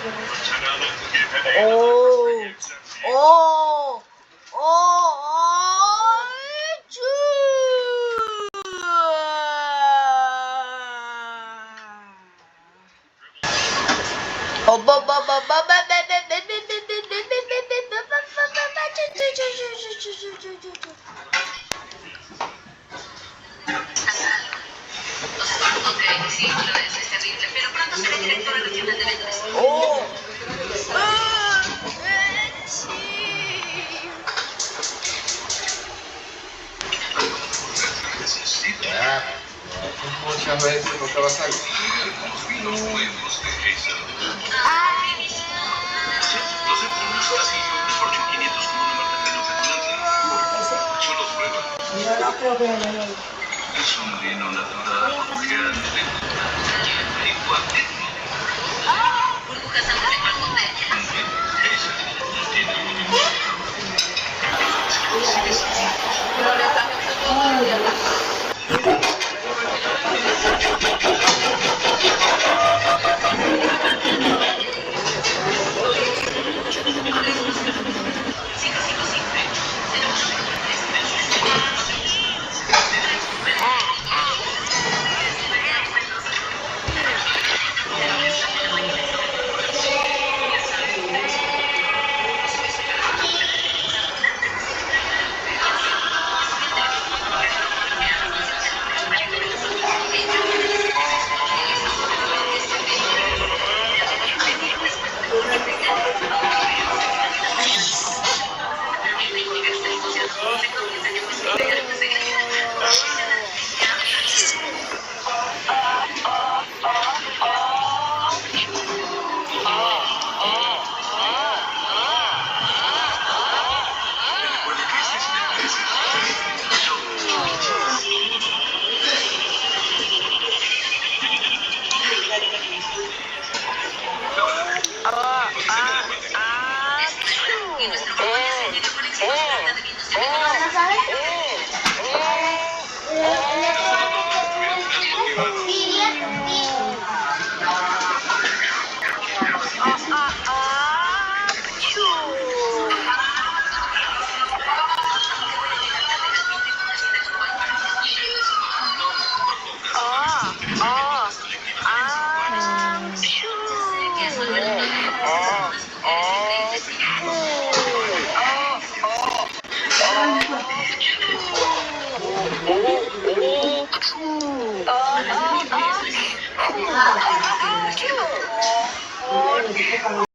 오, 오, 쭈. Ok, sí, lo es terrible, pero pronto seré directora regional de ventas. 오. Ya, muchas veces no te va a salir. Los F1 casi Fortune 500 como una marca menos de Atlanta. Solo prueba. No creo que me lo Es un vino natural que alimenta y cuantito. Burbujas antes de cual botella. Hazel no tiene Y nuestro Polonia se llega con éxito a trata de vinos de